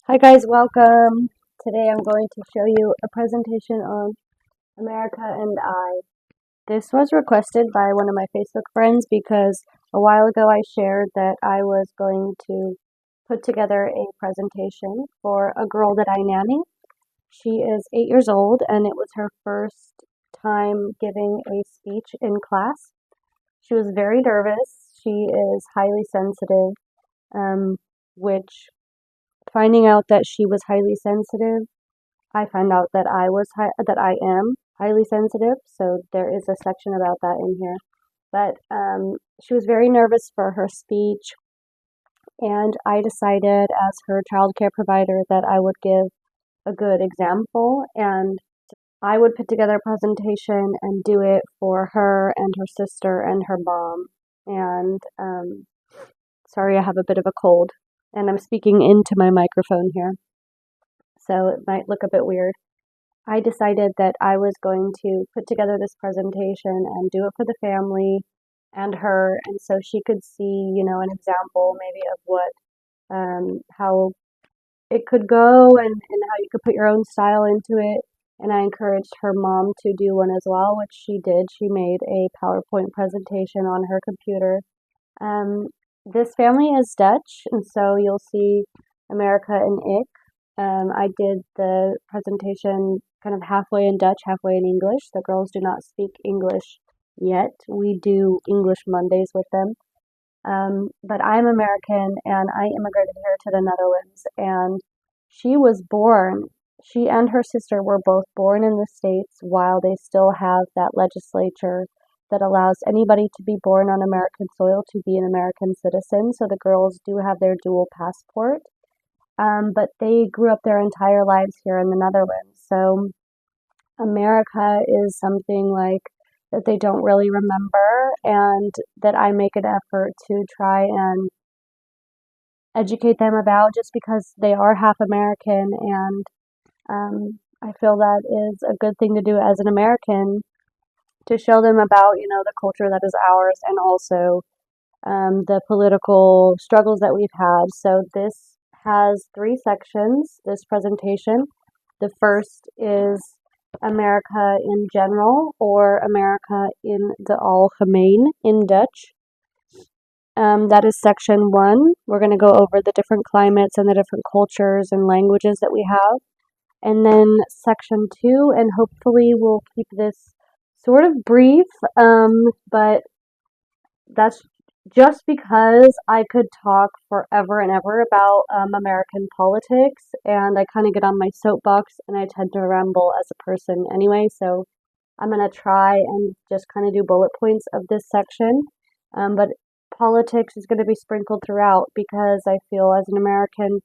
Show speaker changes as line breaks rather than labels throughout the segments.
Hi guys, welcome. Today I'm going to show you a presentation on America and I. This was requested by one of my Facebook friends because a while ago I shared that I was going to put together a presentation for a girl that I nanny. She is 8 years old and it was her first time giving a speech in class. She was very nervous. She is highly sensitive, um, which finding out that she was highly sensitive, I found out that that I am highly sensitive, so there is a section about that in here. But she was very nervous for her speech, and I decided as her childcare provider that I would give a good example, and I would put together a presentation and do it for her and her sister and her mom. And sorry, I have a bit of a cold, and I'm speaking into my microphone here, so it might look a bit weird. I decided that I was going to put together this presentation and do it for the family and her, and so she could see, an example maybe of how it could go and how you could put your own style into it. And I encouraged her mom to do one as well, which she did. She made a PowerPoint presentation on her computer. Um, this family is Dutch, and so you'll see America and Ik. I did the presentation kind of halfway in Dutch, halfway in English. The girls do not speak English yet. We do English Mondays with them. But I'm American and I immigrated here to the Netherlands. And she was born, she and her sister were both born in the States while they still have that legislature that allows anybody to be born on American soil to be an American citizen. So the girls do have their dual passport. But they grew up their entire lives here in the Netherlands. So America is something like that they don't really remember, and that I make an effort to try and educate them about just because they are half American. And I feel that is a good thing to do as an American to show them about, the culture that is ours and also the political struggles that we've had. So this has three sections, this presentation. The first is America in general, or America in the Algemeen in Dutch. That is section one. We're going to go over the different climates and the different cultures and languages that we have. And then section two, and hopefully we'll keep this sort of brief, but that's just because I could talk forever and ever about American politics, and I kind of get on my soapbox and I tend to ramble as a person anyway, so I'm going to try and just kind of do bullet points of this section. But politics is going to be sprinkled throughout because I feel as an American,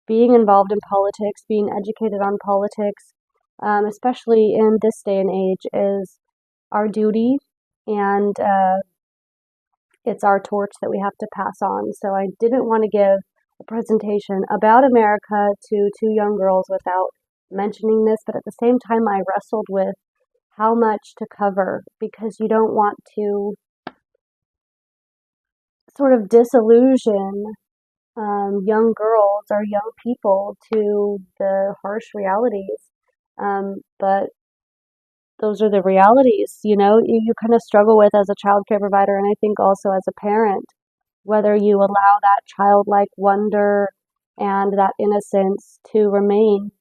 being involved in politics, being educated on politics, especially in this day and age, is our duty, and it's our torch that we have to pass on. So I didn't want to give a presentation about America to two young girls without mentioning this, but at the same time, I wrestled with how much to cover because you don't want to sort of disillusion young girls or young people to the harsh realities. But those are the realities, you kind of struggle with as a child care provider, and I think also as a parent, whether you allow that childlike wonder and that innocence to remain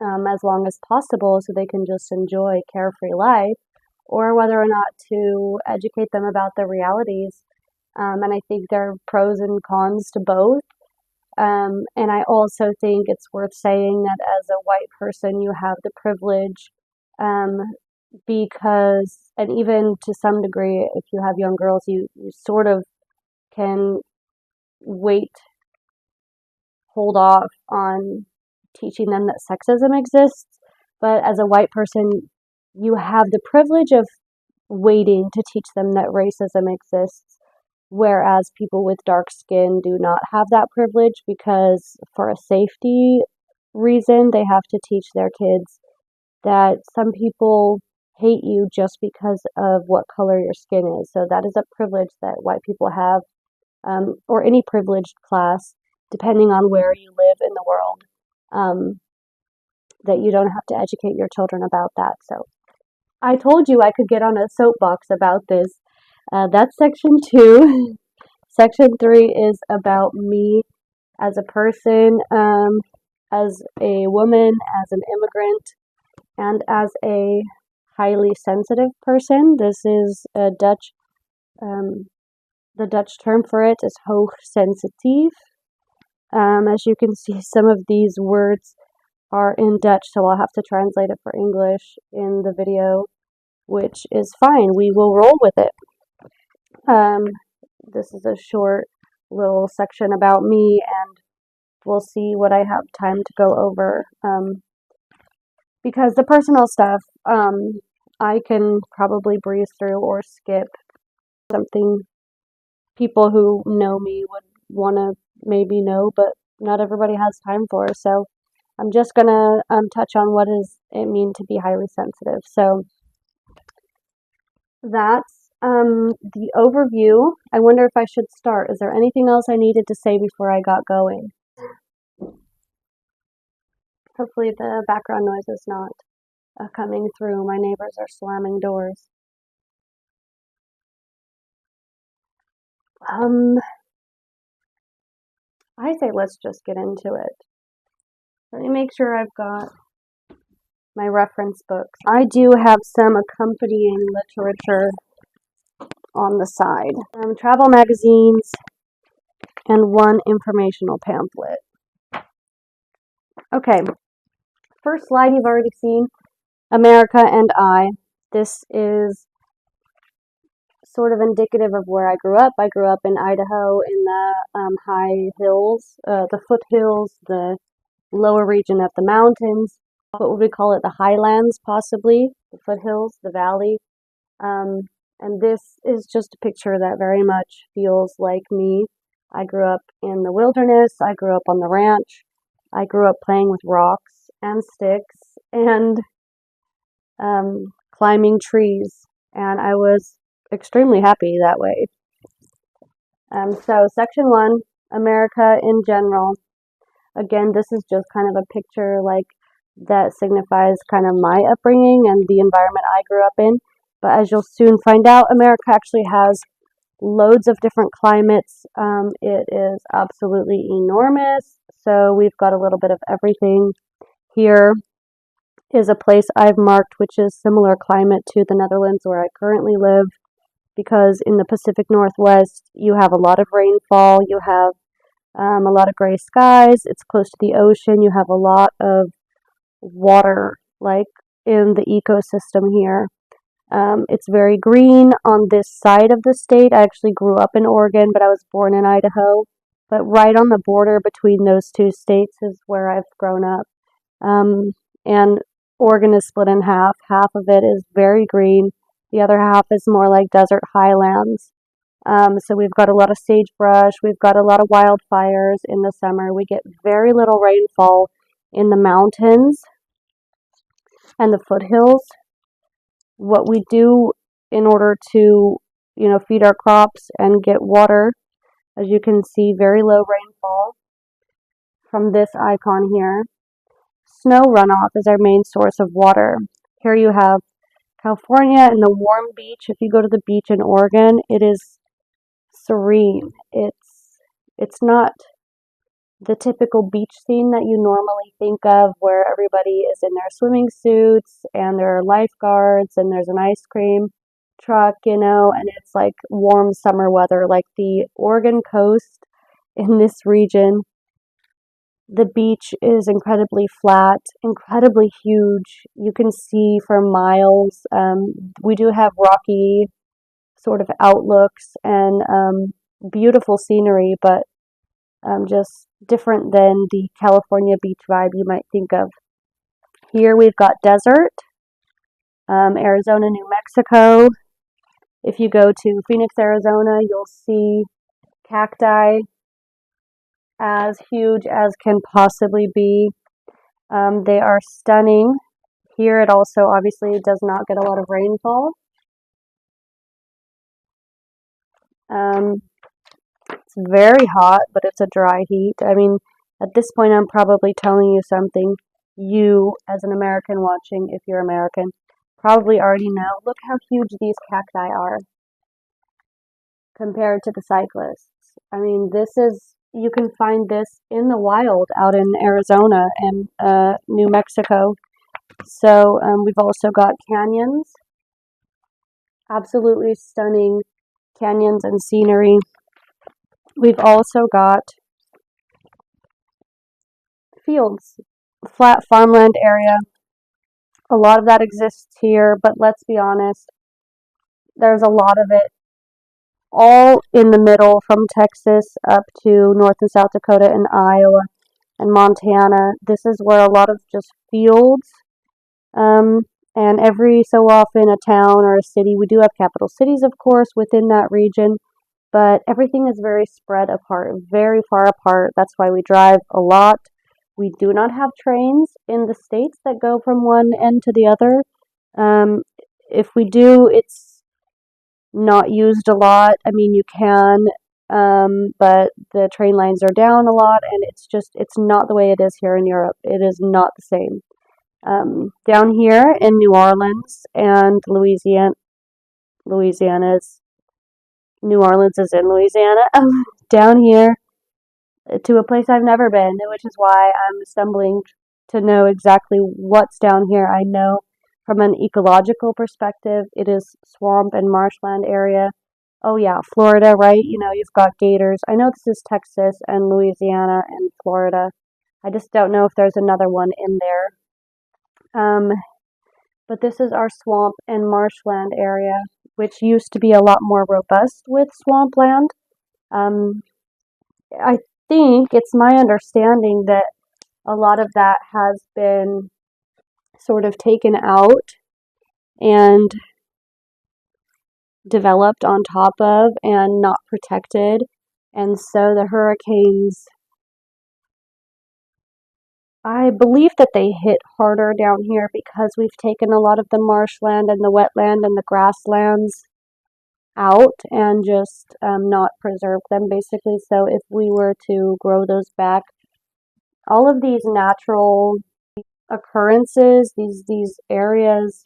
as long as possible so they can just enjoy carefree life, or whether or not to educate them about the realities. And I think there are pros and cons to both. And I also think it's worth saying that as a white person, you have the privilege, um, because, and even to some degree, if you have young girls, you sort of can wait, hold off on teaching them that sexism exists. But as a white person, you have the privilege of waiting to teach them that racism exists, whereas people with dark skin do not have that privilege because, for a safety reason, they have to teach their kids that some people hate you just because of what color your skin is. So that is a privilege that white people have, or any privileged class. depending on where you live in the world, that you don't have to educate your children about that. So I told you I could get on a soapbox about this. That's section 2. Section 3 is about me as a person, as a woman, as an immigrant, and as a highly sensitive person. This is a Dutch, the Dutch term for it is hoogsensitief. As you can see, some of these words are in Dutch, so I'll have to translate it for English in the video, which is fine. We will roll with it. This is a short little section about me, and we'll see what I have time to go over. Because the personal stuff, I can probably breeze through or skip. Something people who know me would want to maybe know, but not everybody has time for. So I'm just gonna touch on what does it mean to be highly sensitive. So that's the overview. I wonder if I should start. Is there anything else I needed to say before I got going? Hopefully the background noise is not coming through. My neighbors are slamming doors. I say let's just get into it. Let me make sure I've got my reference books. I do have some accompanying literature on the side. Travel magazines and one informational pamphlet. Okay, first slide you've already seen, America and I. This is sort of indicative of where I grew up. I grew up in Idaho in the high hills, the foothills, the lower region of the mountains. What would we call it? The highlands, possibly. The foothills, the valley. And this is just a picture that very much feels like me. I grew up in the wilderness. I grew up on the ranch. I grew up playing with rocks and sticks and climbing trees. And I was extremely happy that way. So section 1, America in general. Again, this is just kind of a picture like that signifies kind of my upbringing and the environment I grew up in. But as you'll soon find out, America actually has loads of different climates. It is absolutely enormous. So we've got a little bit of everything. Here is a place I've marked which is similar climate to the Netherlands where I currently live, because in the Pacific Northwest you have a lot of rainfall, you have a lot of gray skies, it's close to the ocean, you have a lot of water, like in the ecosystem here. It's very green on this side of the state. I actually grew up in Oregon, but I was born in Idaho. But right on the border between those two states is where I've grown up. And Oregon is split in half. Half of it is very green. The other half is more like desert highlands. So we've got a lot of sagebrush. We've got a lot of wildfires in the summer. We get very little rainfall in the mountains and the foothills. What we do in order to, feed our crops and get water, as you can see, very low rainfall from this icon here. Snow runoff is our main source of water. Here you have California and the warm beach. If you go to the beach in Oregon, it is serene. It's not the typical beach scene that you normally think of, where everybody is in their swimming suits and there are lifeguards and there's an ice cream truck, and it's like warm summer weather. Like the Oregon coast in this region, the beach is incredibly flat, incredibly huge. You can see for miles. We do have rocky sort of outlooks and beautiful scenery, but just different than the California beach vibe you might think of. Here we've got desert, Arizona, New Mexico. If you go to Phoenix, Arizona, you'll see cacti as huge as can possibly be. They are stunning. Here it also obviously does not get a lot of rainfall. It's very hot, but it's a dry heat. I mean, at this point, I'm probably telling you something you, as an American watching, if you're American, probably already know. Look how huge these cacti are compared to the cyclists. I mean, you can find this in the wild out in Arizona and New Mexico. So we've also got canyons, absolutely stunning canyons and scenery. We've also got fields, flat farmland area. A lot of that exists here, but let's be honest, there's a lot of it all in the middle from Texas up to North and South Dakota and Iowa and Montana. This is where a lot of just fields, um, and every so often a town or a city. We do have capital cities, of course, within that region, but everything is very spread apart, very far apart. That's why we drive a lot. We do not have trains in the states that go from one end to the other. Um, if we do, it's not used a lot. I mean, you can, but the train lines are down a lot, and it's not the way it is here in Europe. It is not the same. Down here in New Orleans and Louisiana's New Orleans is in Louisiana. Down here to a place I've never been, which is why I'm stumbling to know exactly what's down here. I know from an ecological perspective, it is swamp and marshland area. Oh yeah, Florida, right? You know, you've got gators. I know this is Texas and Louisiana and Florida. I just don't know if there's another one in there. Um, but this is our swamp and marshland area, which used to be a lot more robust with swampland. Um, I think it's my understanding that a lot of that has been sort of taken out and developed on top of and not protected. And so the hurricanes, I believe that they hit harder down here because we've taken a lot of the marshland and the wetland and the grasslands out and just not preserved them basically. So if we were to grow those back, all of these natural occurrences, these areas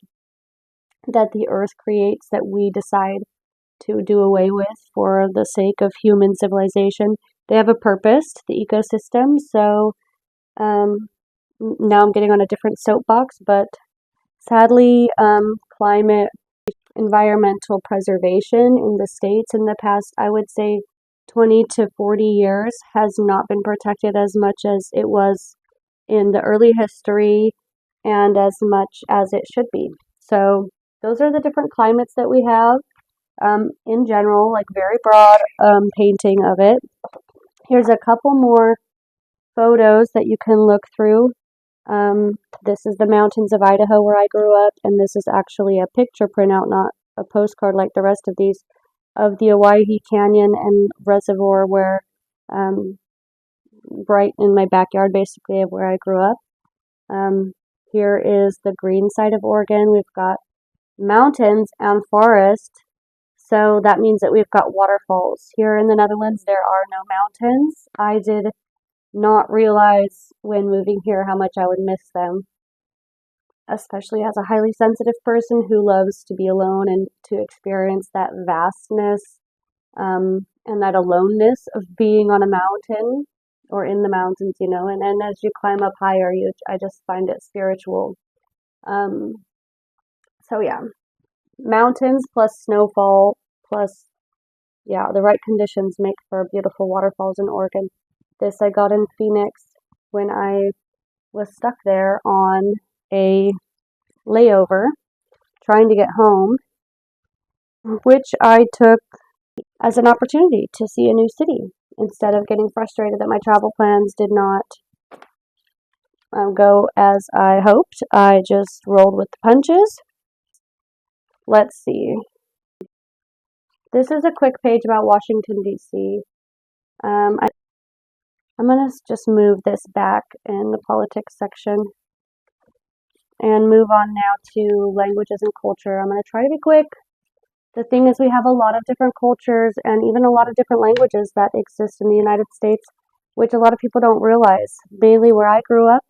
that the earth creates that we decide to do away with for the sake of human civilization, they have a purpose, the ecosystem. So now I'm getting on a different soapbox, but sadly, climate environmental preservation in the States in the past, I would say 20 to 40 years, has not been protected as much as it was in the early history and as much as it should be. So those are the different climates that we have in general, like very broad painting of it. Here's a couple more photos that you can look through. This is the mountains of Idaho where I grew up, and this is actually a picture printout, not a postcard like the rest of these, of the Owyhee Canyon and Reservoir where, right in my backyard basically of where I grew up. Here is the green side of Oregon. We've got mountains and forest, so that means that we've got waterfalls. Here in the Netherlands, there are no mountains. I did not realize when moving here how much I would miss them, especially as a highly sensitive person who loves to be alone and to experience that vastness and that aloneness of being on a mountain or in the mountains, you know. And as you climb up higher, I just find it spiritual. Um, so yeah, mountains plus snowfall plus yeah, the right conditions make for beautiful waterfalls in Oregon. This I got in Phoenix when I was stuck there on a layover trying to get home, which I took as an opportunity to see a new city instead of getting frustrated that my travel plans did not go as I hoped. I just rolled with the punches. Let's see. This is a quick page about Washington, D.C. I'm going to just move this back in the politics section and move on now to languages and culture. I'm going to try to be quick The thing is, we have a lot of different cultures and even a lot of different languages that exist in the United States, which a lot of people don't realize. Mainly where I grew up,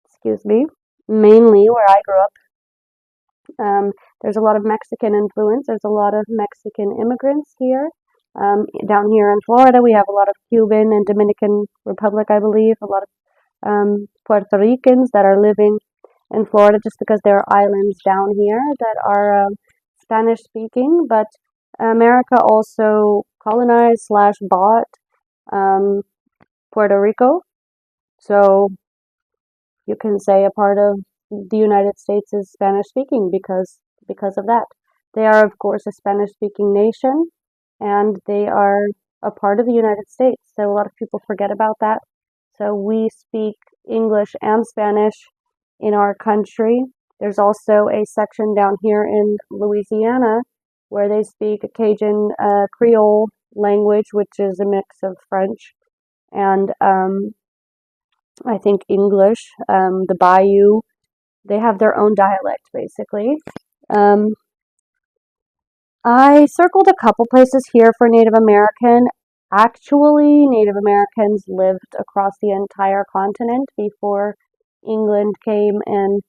excuse me, mainly where I grew up, there's a lot of Mexican influence. There's a lot of Mexican immigrants here. Down here in Florida, we have a lot of Cuban and Dominican Republic, I believe, a lot of Puerto Ricans that are living in Florida just because there are islands down here that are Spanish speaking. But America also colonized slash bought um, Puerto Rico. So you can say a part of the United States is Spanish speaking because of that. They are, of course, a Spanish speaking nation, and they are a part of the United States. So a lot of people forget about that. So we speak English and Spanish in our country. There's also a section down here in Louisiana where they speak a Cajun Creole language, which is a mix of French and I think English. The Bayou, they have their own dialect basically. Um, I circled a couple places here for Native American. Actually, Native Americans lived across the entire continent before England came and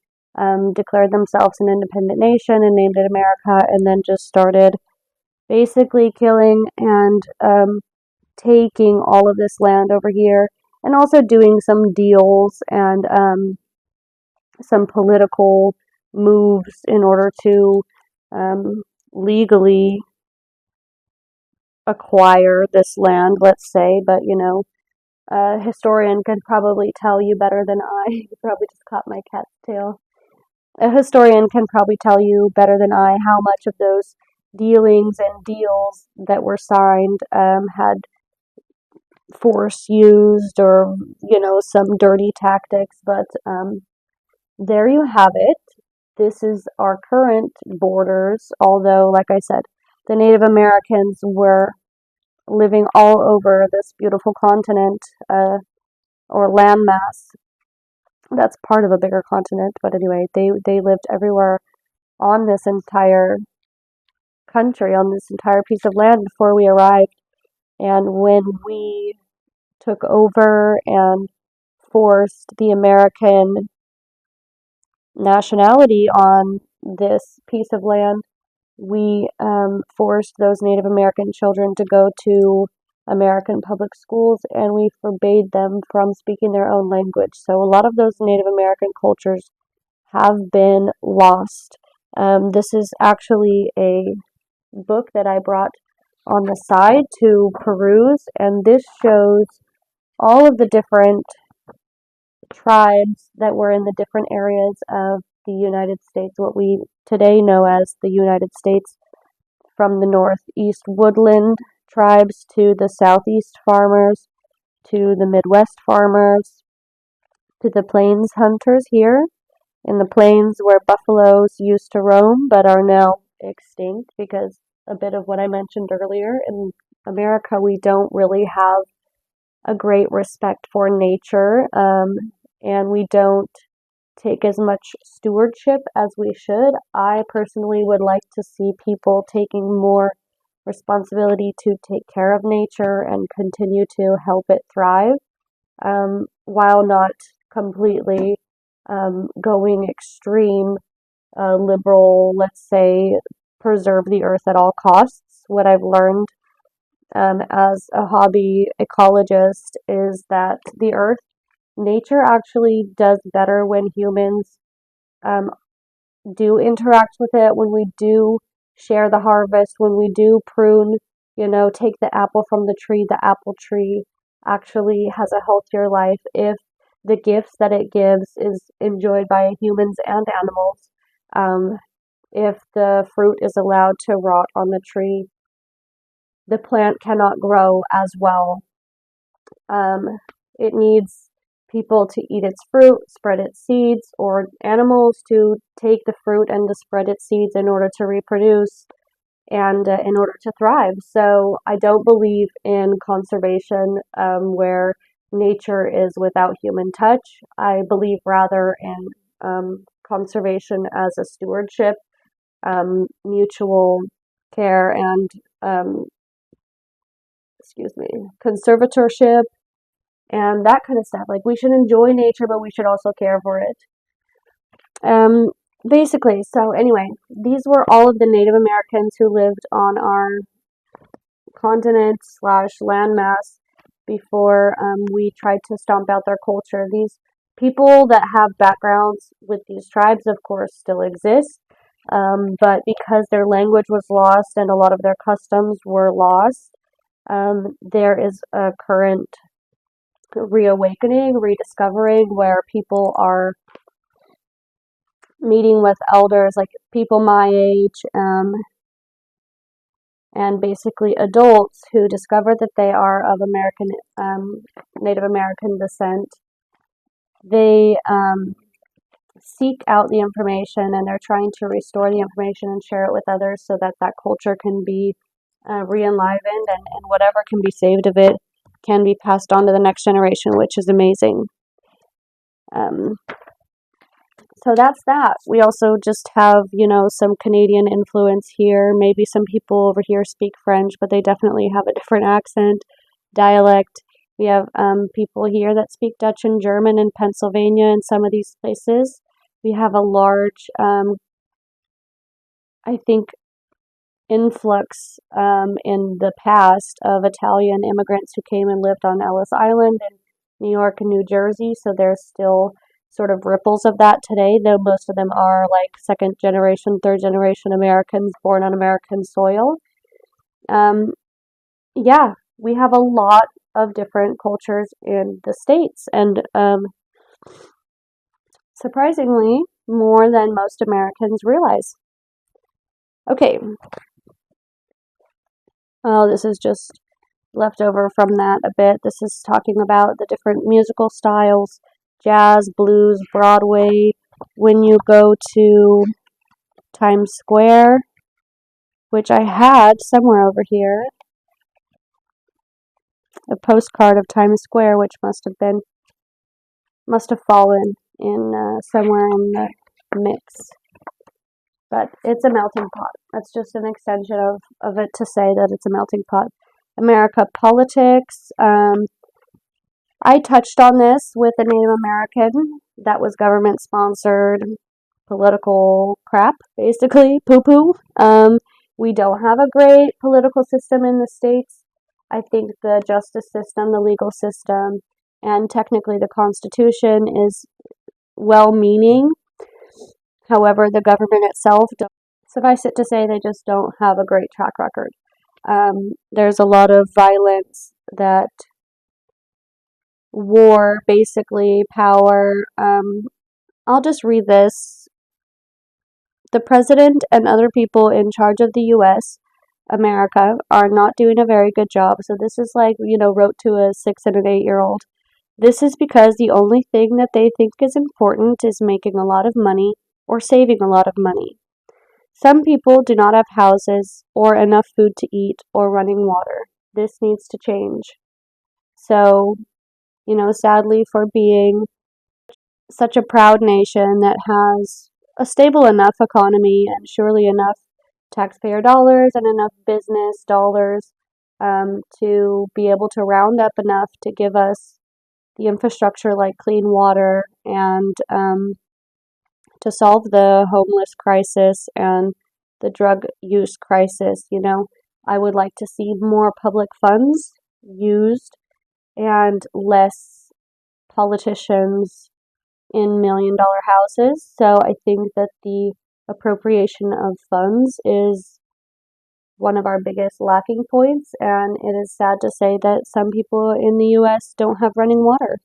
declared themselves an independent nation and named it America, and then just started basically killing and taking all of this land over here, and also doing some deals and some political moves in order to legally acquire this land, let's say. But a historian could probably tell you better than I. You probably just caught my cat's tail. A historian can probably tell you better than I how much of those dealings and deals that were signed had force used or some dirty tactics. But there you have it. This is our current borders, although, like I said, the Native Americans were living all over this beautiful continent or landmass that's part of a bigger continent. But anyway, they lived everywhere on this entire country, on this entire piece of land before we arrived. And when we took over and forced the American nationality on this piece of land, we forced those Native American children to go to American public schools, and we forbade them from speaking their own language. So a lot of those Native American cultures have been lost. This is actually a book that I brought on the side to peruse, and this shows all of the different tribes that were in the different areas of the United States, what we today know as the United States, from the northeast woodland tribes to the southeast farmers to the Midwest farmers to the plains hunters here in the plains where buffaloes used to roam but are now extinct because a bit of what I mentioned earlier. In America, we don't really have a great respect for nature, and we don't take as much stewardship as we should. I personally would like to see people taking more responsibility to take care of nature and continue to help it thrive, while not completely going extreme, liberal, let's say, preserve the earth at all costs. What I've learned as a hobby ecologist is that the earth, nature actually does better when humans um, do interact with it, when we do share the harvest, when we do prune, take the apple from the apple tree actually has a healthier life if the gifts that it gives is enjoyed by humans and animals. Um, if the fruit is allowed to rot on the tree, the plant cannot grow as well. Um, it needs people to eat its fruit, spread its seeds, or animals to take the fruit and to spread its seeds in order to reproduce and in order to thrive. So I don't believe in conservation where nature is without human touch. I believe rather in conservation as a stewardship, mutual care and conservatorship and that kind of stuff. Like we should enjoy nature, but we should also care for it. Um, Basically, so anyway, these were all of the Native Americans who lived on our continent slash landmass before we tried to stomp out their culture. These people that have backgrounds with these tribes, of course, still exist, but because their language was lost and a lot of their customs were lost, there is a current reawakening, rediscovering where people are meeting with elders, like people my age, and basically adults who discover that they are of Native American descent. They seek out the information and they're trying to restore the information and share it with others so that that culture can be re-enlivened and whatever can be saved of it can be passed on to the next generation, which is amazing. So that's that. We also just have, some Canadian influence here. Maybe some people over here speak French, but they definitely have a different accent, dialect. We have people here that speak Dutch and German in Pennsylvania and some of these places. We have a large, I think, influx in the past of Italian immigrants who came and lived on Ellis Island in New York and New Jersey. So there's still sort of ripples of that today, though most of them are like second generation, third generation Americans born on American soil. Yeah, we have a lot of different cultures in the States, and surprisingly, more than most Americans realize. Okay, well, this is just left over from that a bit. This is talking about the different musical styles, jazz, blues, Broadway. When you go to Times Square, which I had somewhere over here, a postcard of Times Square, which must have fallen in somewhere in the mix. But it's a melting pot. That's just an extension of it to say that it's a melting pot. America politics. I touched on this with a Native American that was government sponsored political crap, basically, poo poo. We don't have a great political system in the States. I think the justice system, the legal system, and technically the Constitution is well meaning. However, the government itself, suffice it to say, they just don't have a great track record. There's a lot of violence, that war, basically, power. I'll just read this. The president and other people in charge of the U.S., America, are not doing a very good job. So this is like, wrote to a 6 and an 8-year-old. This is because the only thing that they think is important is making a lot of money or saving a lot of money. Some people do not have houses or enough food to eat or running water. This needs to change. So, sadly, for being such a proud nation that has a stable enough economy and surely enough taxpayer dollars and enough business dollars to be able to round up enough to give us the infrastructure like clean water and to solve the homeless crisis and the drug use crisis. I would like to see more public funds used and less politicians in $1 million houses. So I think that the appropriation of funds is one of our biggest lacking points, and it is sad to say that some people in the U.S. don't have running water.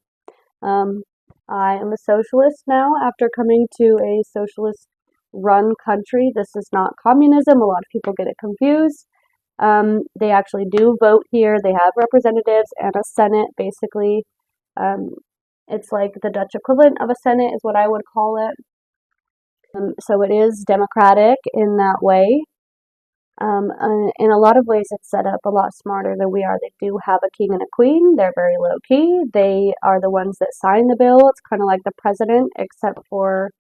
I am a socialist now after coming to a socialist run country. This is not communism. A lot of people get it confused. They actually do vote here. They have representatives and a Senate, basically. It's like the Dutch equivalent of a Senate is what I would call it. So it is democratic in that way. In a lot of ways, it's set up a lot smarter than we are. They do have a king and a queen. They're very low key. They are the ones that sign the bill. It's kind of like the president, except for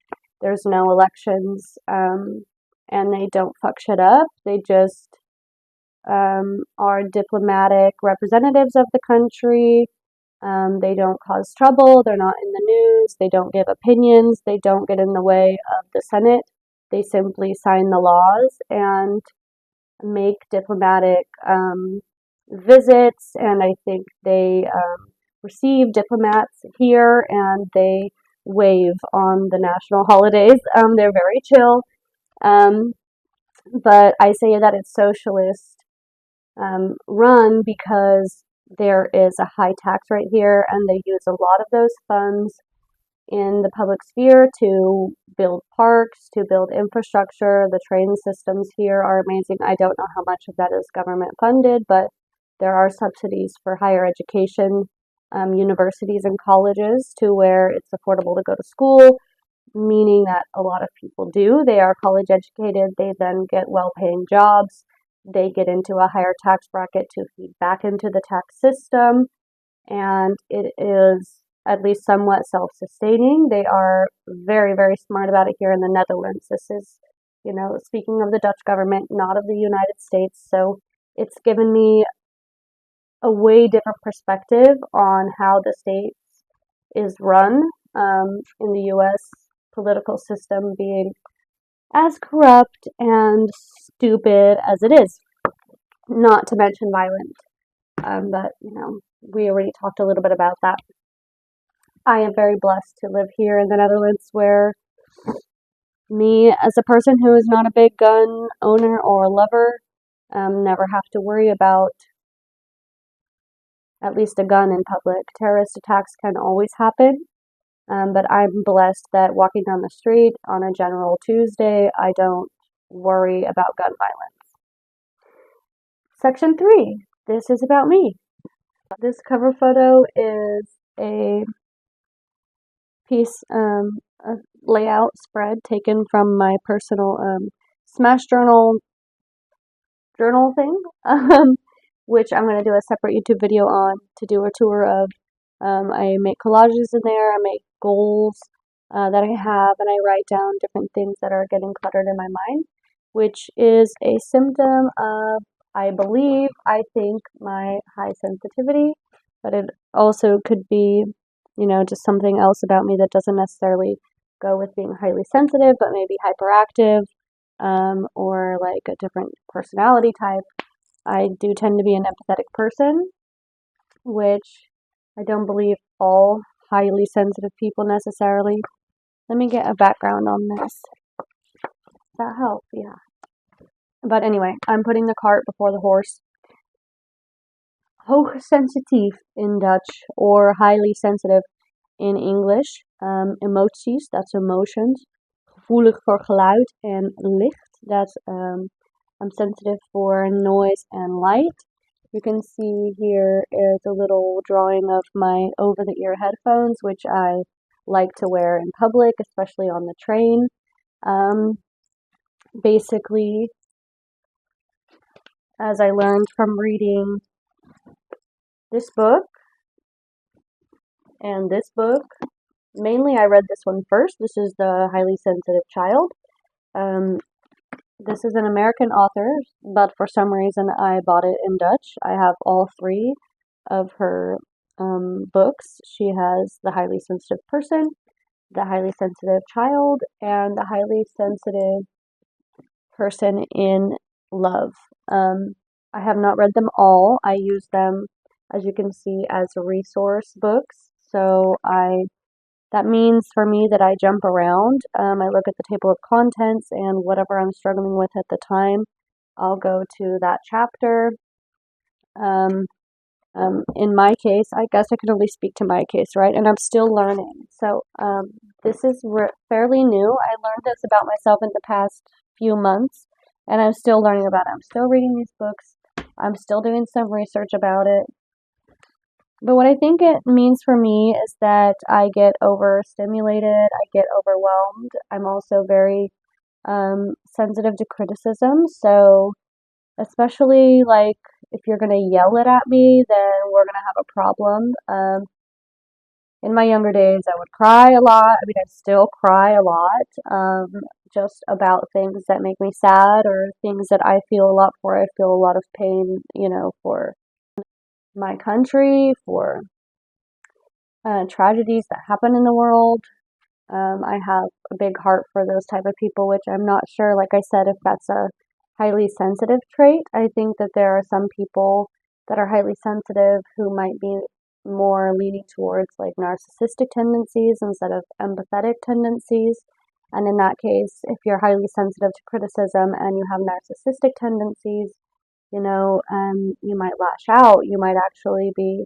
there's no elections, and they don't fuck shit up. They just are diplomatic representatives of the country. They don't cause trouble, they're not in the news, they don't give opinions, they don't get in the way of the Senate. They simply sign the laws and make diplomatic visits, and I think they receive diplomats here and they wave on the national holidays. They're very chill, um, but I say that it's socialist run because there is a high tax rate here, and they use a lot of those funds in the public sphere to build parks, to build infrastructure. The train systems here are amazing. I don't know how much of that is government funded, but there are subsidies for higher education, universities and colleges to where it's affordable to go to school, meaning that a lot of people do. They are college educated, they then get well paying jobs, they get into a higher tax bracket to feed back into the tax system, and it is at least somewhat self sustaining. They are very, very smart about it here in the Netherlands. This is, speaking of the Dutch government, not of the United States. So it's given me a way different perspective on how the state is run, in the US political system being as corrupt and stupid as it is, not to mention violent. But, we already talked a little bit about that. I am very blessed to live here in the Netherlands where me, as a person who is not a big gun owner or lover, never have to worry about at least a gun in public. Terrorist attacks can always happen, but I'm blessed that walking down the street on a general Tuesday, I don't worry about gun violence. Section 3. This is about me. This cover photo is a piece, a layout spread taken from my personal Smash journal thing, which I'm going to do a separate YouTube video on to do a tour of. I make collages in there, I make goals that I have, and I write down different things that are getting cluttered in my mind, which is a symptom of, I think, my high sensitivity, but it also could be, just something else about me that doesn't necessarily go with being highly sensitive, but maybe hyperactive, or like a different personality type. I do tend to be an empathetic person, which I don't believe all highly sensitive people necessarily. Let me get a background on this. Does that help? Yeah. But anyway, I'm putting the cart before the horse. Hoogsensitief in Dutch, or highly sensitive in English. Emoties, that's emotions. Gevoelig voor geluid en licht, that's I'm sensitive for noise and light. You can see here is a little drawing of my over-the-ear headphones, which I like to wear in public, especially on the train. Basically, as I learned from reading this book and this book, mainly I read this one first. This is The Highly Sensitive Child. This is an American author, but for some reason I bought it in Dutch. I have all three of her books. She has The Highly Sensitive Person, The Highly Sensitive Child, and The Highly Sensitive Person in Love. I have not read them all. I use them, as you can see, as resource books. So that means for me that I jump around. I look at the table of contents, and whatever I'm struggling with at the time, I'll go to that chapter. In my case, I guess I can only speak to my case, right? And I'm still learning. So this is fairly new. I learned this about myself in the past few months, and I'm still learning about it. I'm still reading these books. I'm still doing some research about it. But what I think it means for me is that I get overstimulated, I get overwhelmed. I'm also very sensitive to criticism. So, especially like if you're going to yell it at me, then we're going to have a problem. in my younger days, I would cry a lot. I mean, I still cry a lot, just about things that make me sad or things that I feel a lot for. I feel a lot of pain, for my country, for tragedies that happen in the world. I have a big heart for those type of people, which I'm not sure, like I said, if that's a highly sensitive trait. I think that there are some people that are highly sensitive who might be more leaning towards like narcissistic tendencies instead of empathetic tendencies. And in that case, if you're highly sensitive to criticism and you have narcissistic tendencies, you might lash out. You might actually be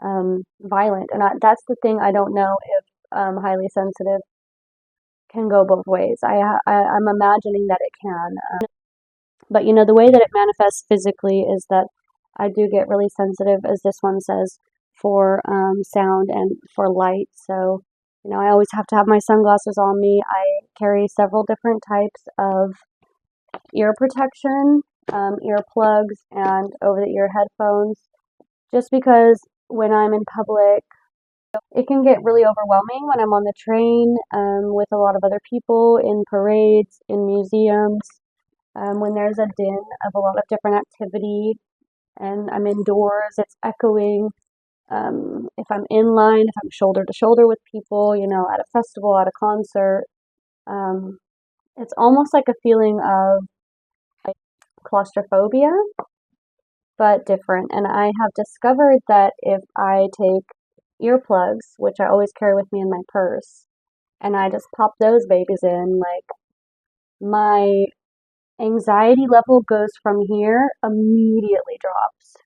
violent. And that's the thing. I don't know if highly sensitive can go both ways. I'm imagining that it can. But the way that it manifests physically is that I do get really sensitive, as this one says, for sound and for light. So, I always have to have my sunglasses on me. I carry several different types of ear protection, earplugs, and over the ear headphones, just because when I'm in public, it can get really overwhelming when I'm on the train with a lot of other people, in parades, in museums, when there's a din of a lot of different activity and I'm indoors, it's echoing. If I'm in line, if I'm shoulder to shoulder with people, at a festival, at a concert, um, it's almost like a feeling of like claustrophobia, but different. And I have discovered that if I take earplugs, which I always carry with me in my purse, and I just pop those babies in, like my anxiety level goes from here, immediately drops.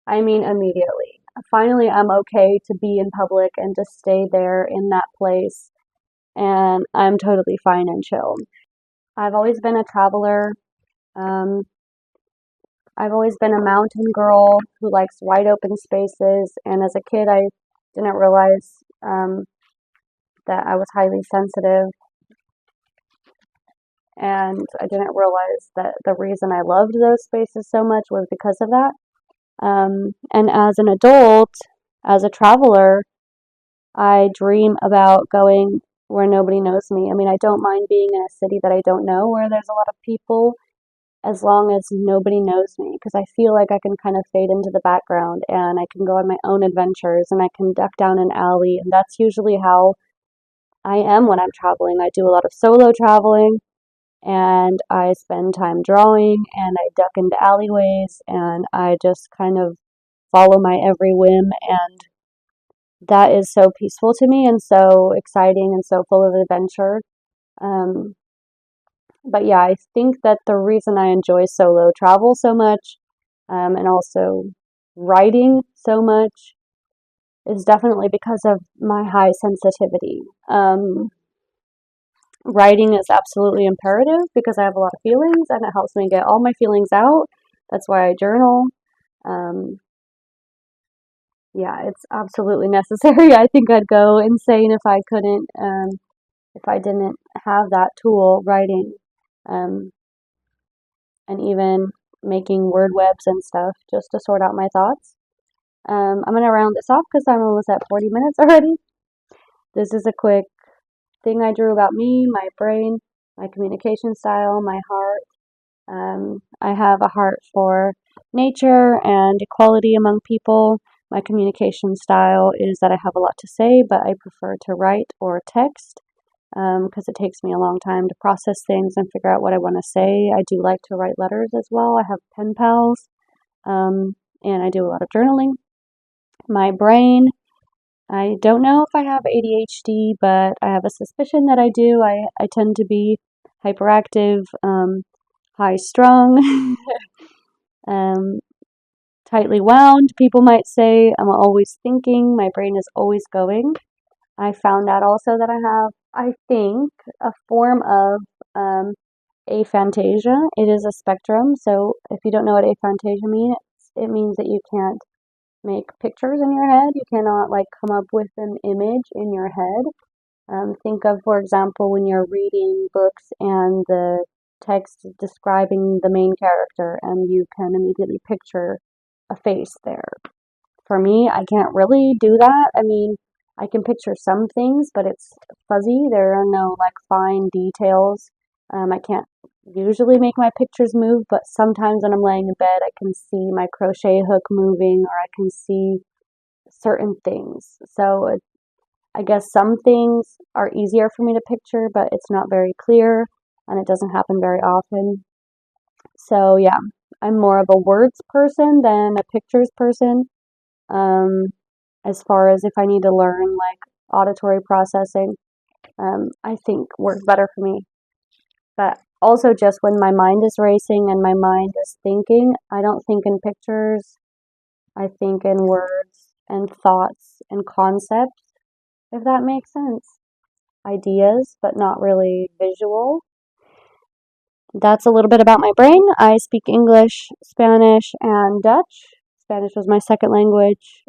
I mean, immediately. Finally, I'm okay to be in public and just stay there in that place, and I'm totally fine and chilled. I've always been a traveler. Um, I've always been a mountain girl who likes wide open spaces, and as a kid, I didn't realize that I was highly sensitive, and I didn't realize that the reason I loved those spaces so much was because of that. And as an adult, as a traveler, I dream about going where nobody knows me. I mean, I don't mind being in a city that I don't know where there's a lot of people as long as nobody knows me because I feel like I can kind of fade into the background and I can go on my own adventures and I can duck down an alley. And that's usually how I am when I'm traveling. I do a lot of solo traveling and I spend time drawing and I duck into alleyways and I just kind of follow my every whim, and that is so peaceful to me and so exciting and so full of adventure. Um, but yeah, I think that the reason I enjoy solo travel so much, and also writing so much, is definitely because of my high sensitivity. Writing is absolutely imperative because I have a lot of feelings and it helps me get all my feelings out. That's why I journal. Um, yeah, it's absolutely necessary. I think I'd go insane if I didn't have that tool, writing, um, and even making word webs and stuff just to sort out my thoughts. I'm gonna round this off because I'm almost at 40 minutes already. This is a quick thing I drew about me, my brain, my communication style, my heart. I have a heart for nature and equality among people. My communication style is that I have a lot to say, but I prefer to write or text because it takes me a long time to process things and figure out what I want to say. I do like to write letters as well. I have pen pals, and I do a lot of journaling. My brain, I don't know if I have ADHD, but I have a suspicion that I do. I tend to be hyperactive, high strung, um, tightly wound. People might say I'm always thinking, my brain is always going. I found out also that I have, I think, a form of aphantasia. It is a spectrum. So if you don't know what aphantasia means, it means that you can't make pictures in your head. You cannot like come up with an image in your head. Think of, for example, when you're reading books and the text is describing the main character and you can immediately picture a face there. For me, I can't really do that. I mean, I can picture some things, but it's fuzzy. There are no like fine details. I can't usually make my pictures move, but sometimes when I'm laying in bed, I can see my crochet hook moving or I can see certain things. So I guess some things are easier for me to picture, but it's not very clear and it doesn't happen very often. So yeah, I'm more of a words person than a pictures person. Um, as far as if I need to learn like auditory processing, I think works better for me. But also just when my mind is racing and my mind is thinking, I don't think in pictures. I think in words and thoughts and concepts, if that makes sense. Ideas, but not really visual. That's a little bit about my brain. I speak English, Spanish, and Dutch. Spanish was my second language.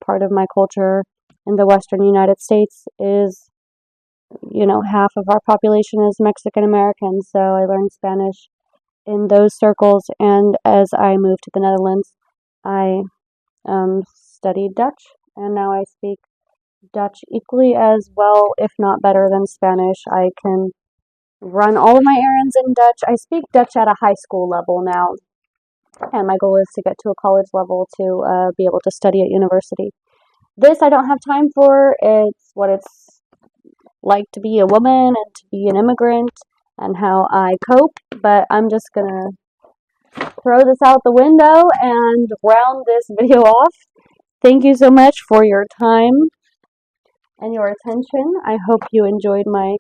Part of my culture in the Western United States is, half of our population is Mexican American, so I learned Spanish in those circles. And as I moved to the Netherlands, I studied Dutch, and now I speak Dutch equally as well, if not better than Spanish. I can run all of my errands in Dutch. I speak Dutch at a high school level now, and my goal is to get to a college level to be able to study at university. This I don't have time for. It's what it's like to be a woman and to be an immigrant and how I cope, but I'm just gonna throw this out the window and round this video off. Thank you so much for your time and your attention. I hope you enjoyed my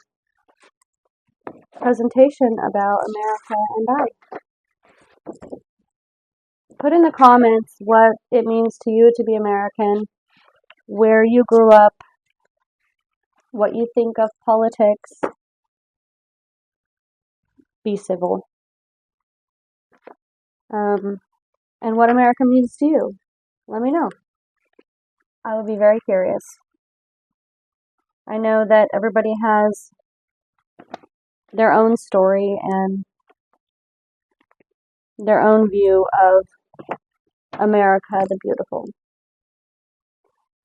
presentation about America and I. Put in the comments what it means to you to be American, where you grew up, what you think of politics. Be civil. And what America means to you. Let me know. I would be very curious. I know that everybody has their own story and their own view of America the Beautiful.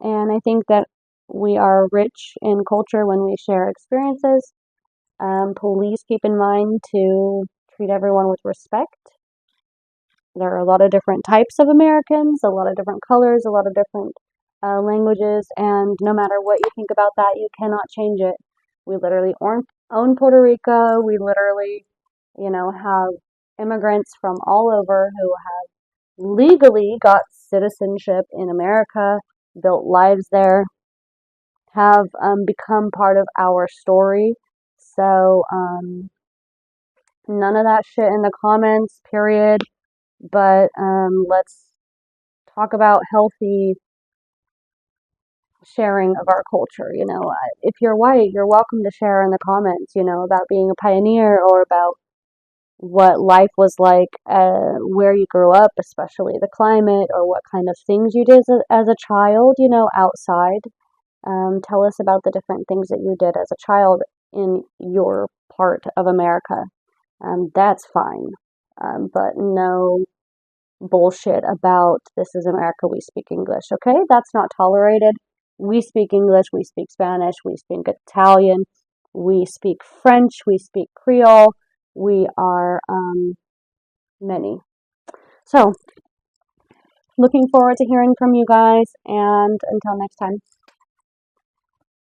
And I think that we are rich in culture when we share experiences. Please keep in mind to treat everyone with respect. There are a lot of different types of Americans, a lot of different colors, a lot of different languages, and no matter what you think about that, you cannot change it. We literally own Puerto Rico. We literally, have immigrants from all over who have legally got citizenship in America, built lives there, have become part of our story. So, none of that shit in the comments, period. But let's talk about healthy sharing of our culture. If you're white, you're welcome to share in the comments, about being a pioneer or about what life was like, where you grew up, especially the climate, or what kind of things you did as a child, outside. Tell us about the different things that you did as a child in your part of America. That's fine. But no bullshit about this is America, we speak English, okay? That's not tolerated. We speak English, we speak Spanish, we speak Italian, we speak French, we speak Creole, we are many. So, looking forward to hearing from you guys, and until next time.